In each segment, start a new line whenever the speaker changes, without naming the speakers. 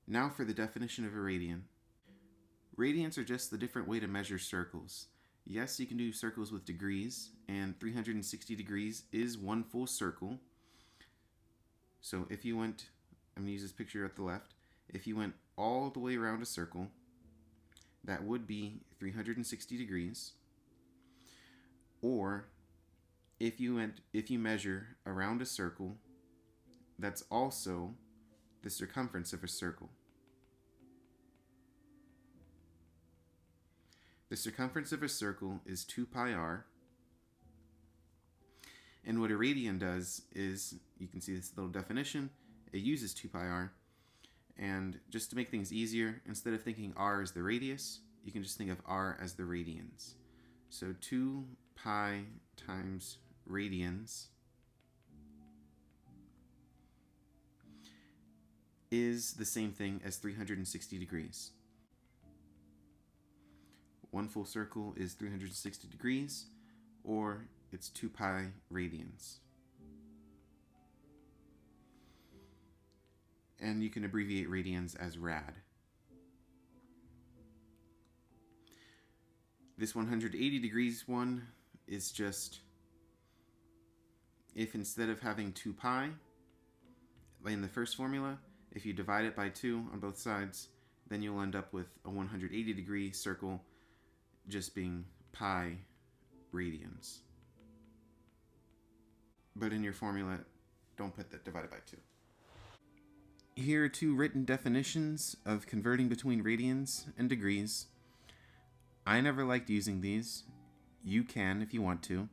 Now for the definition of a radian. Radians are just the different way to measure circles. Yes, you can do circles with degrees, and 360 degrees is one full circle. So if you went, I'm going to use this picture at the left, if you went all the way around a circle, that would be 360 degrees. Or if you measure around a circle, that's also the circumference of a circle. The circumference of a circle is 2 pi r. And what a radian does is, you can see this little definition, it uses 2 pi r. And just to make things easier, instead of thinking r as the radius, you can just think of r as the radians. So 2 pi times radians is the same thing as 360 degrees. One full circle is 360 degrees, or it's 2 pi radians. And you can abbreviate radians as rad. This 180 degrees one is just, if instead of having 2 pi, like in the first formula, if you divide it by 2 on both sides, then you'll end up with a 180 degree circle just being pi radians. But in your formula, don't put that divided by 2. Here are 2 written definitions of converting between radians and degrees. I never liked using these. You can if you want to.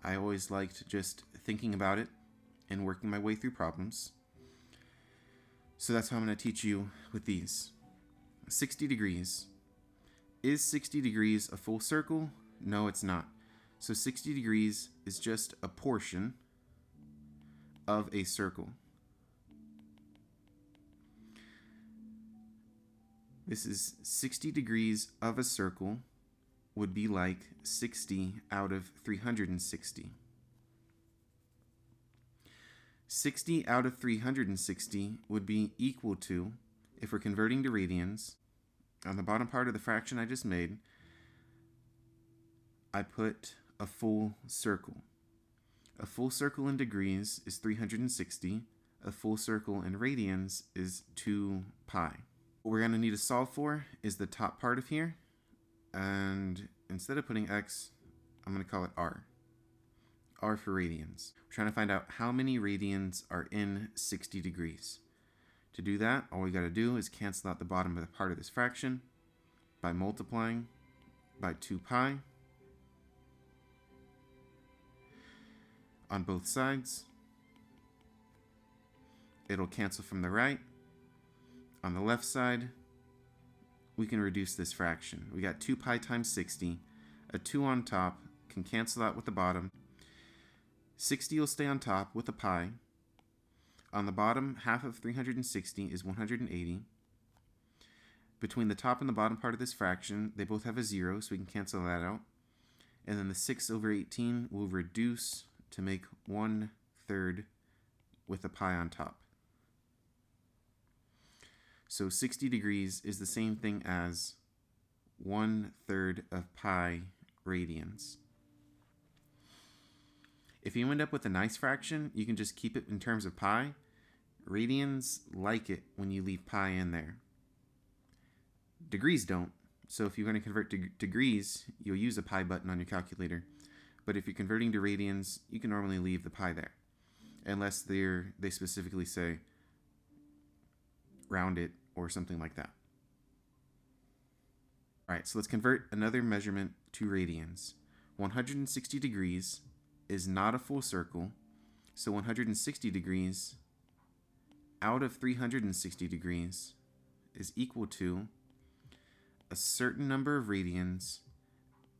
I always liked just thinking about it and working my way through problems. So that's how I'm going to teach you with these. 60 degrees. Is 60 degrees a full circle? No, it's not. So 60 degrees is just a portion of a circle. This is 60 degrees of a circle would be like 60 out of 360. 60 out of 360 would be equal to, if we're converting to radians, on the bottom part of the fraction I just made, I put a full circle. A full circle in degrees is 360. A full circle in radians is 2 pi. What we're going to need to solve for is the top part of here. And instead of putting x, I'm going to call it r. R for radians. We're trying to find out how many radians are in 60 degrees. To do that, all we got to do is cancel out the bottom of the part of this fraction by multiplying by 2 pi on both sides. It'll cancel from the right. On the left side, we can reduce this fraction. We got 2 pi times 60. A 2 on top can cancel out with the bottom. 60 will stay on top with a pi. On the bottom, half of 360 is 180. Between the top and the bottom part of this fraction, they both have a 0, so we can cancel that out. And then the 6 over 18 will reduce to make 1/3 with a pi on top. So 60 degrees is the same thing as 1/3 of pi radians. If you end up with a nice fraction, you can just keep it in terms of pi. Radians like it when you leave pi in there. Degrees don't. So if you're going to convert to degrees, you'll use a pi button on your calculator. But if you're converting to radians, you can normally leave the pi there. Unless they specifically say round it or something like that. Alright, so let's convert another measurement to radians. 160 degrees is not a full circle, so 160 degrees out of 360 degrees is equal to a certain number of radians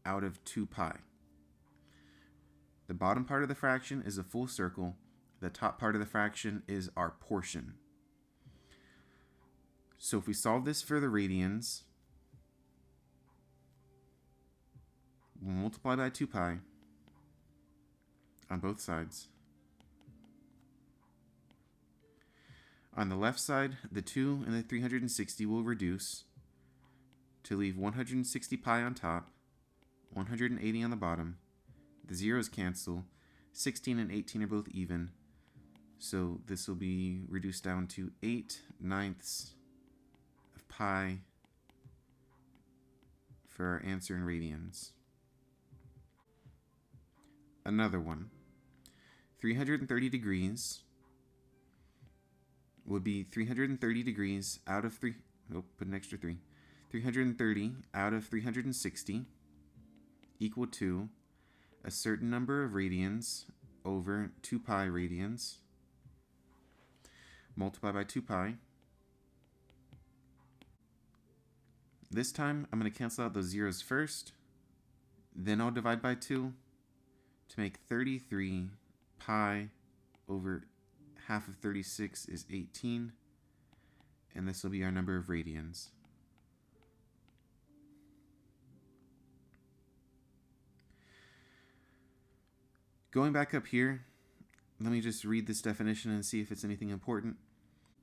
out of 2 pi. The bottom part of the fraction is a full circle. The top part of the fraction is our portion. So if we solve this for the radians, we'll multiply by 2 pi on both sides. On the left side, the 2 and the 360 will reduce to leave 160 pi on top, 180 on the bottom. The zeros cancel. 16 and 18 are both even. So this will be reduced down to 8/9 of pi for our answer in radians. Another one. 330 degrees would be 330 degrees out of 3. Oh, put an extra 3. 330 out of 360 equal to a certain number of radians over 2 pi radians. Multiply by 2 pi. This time, I'm going to cancel out those zeros first. Then I'll divide by 2 to make 33 pi over half of 36 is 18. And this will be our number of radians. Going back up here, let me just read this definition and see if it's anything important.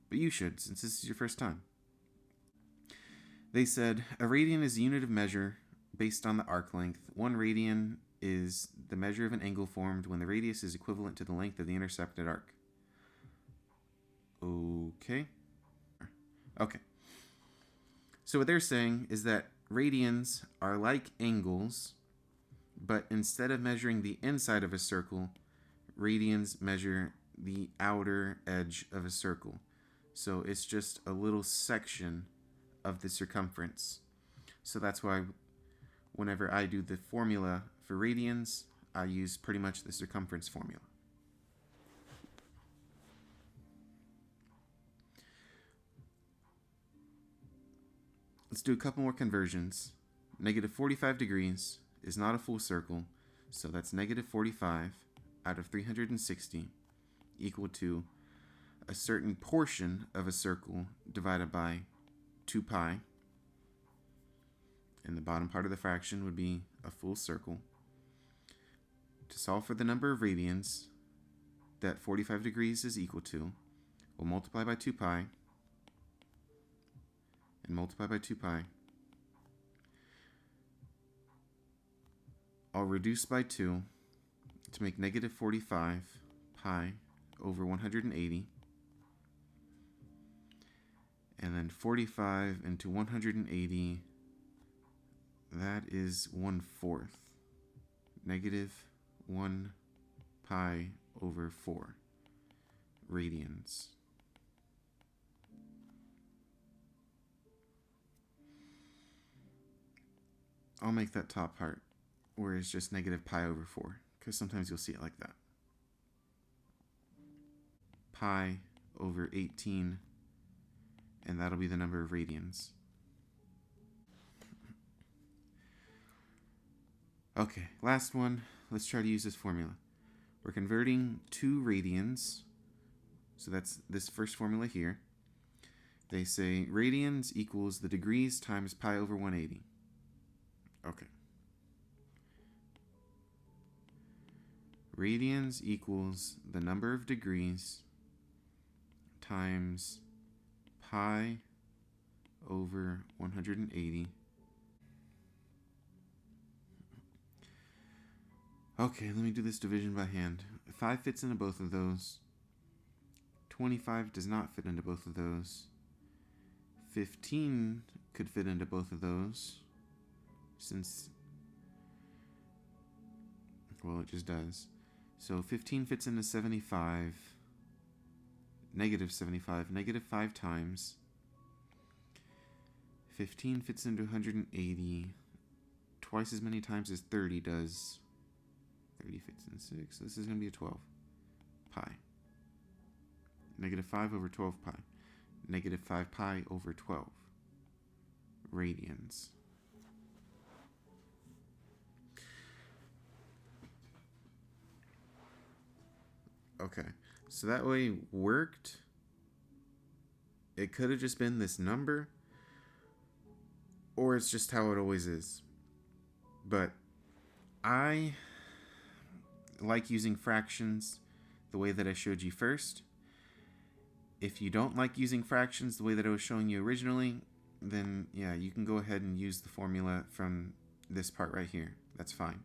But you should, since this is your first time. They said, a radian is a unit of measure based on the arc length. 1 radian is the measure of an angle formed when the radius is equivalent to the length of the intersected arc. Okay. So what they're saying is that radians are like angles, but instead of measuring the inside of a circle, radians measure the outer edge of a circle. So it's just a little section of the circumference. So that's why whenever I do the formula for radians, I use pretty much the circumference formula. Let's do a couple more conversions. Negative 45 degrees is not a full circle, so that's negative 45 out of 360 equal to a certain portion of a circle divided by 2 pi. And the bottom part of the fraction would be a full circle. To solve for the number of radians that 45 degrees is equal to, we'll multiply by 2 pi and multiply by 2 pi. I'll reduce by 2 to make negative 45 pi over 180. And then 45 into 180, that is 1/4. Negative 1 pi over 4 radians. I'll make that top part where it's just negative pi over 4, because sometimes you'll see it like that. Pi over 18, and that'll be the number of radians. Okay, last one. Let's try to use this formula. We're converting 2 radians, so that's this first formula here. They say radians equals the degrees times pi over 180. Okay. Radians equals the number of degrees times pi over 180. Okay, let me do this division by hand. 5 fits into both of those. 25 does not fit into both of those. 15 could fit into both of those, since, well, it just does. So 15 fits into 75, negative 75, negative 5 times. 15 fits into 180, twice as many times as 30 does. 30 fits in 6, this is going to be a 12 pi. Negative 5 over 12 pi. Negative 5 pi over 12 radians. Okay, so that way worked. It could have just been this number, or it's just how it always is. But I like using fractions the way that I showed you first. If you don't like using fractions the way that I was showing you originally, then yeah, you can go ahead and use the formula from this part right here. That's fine.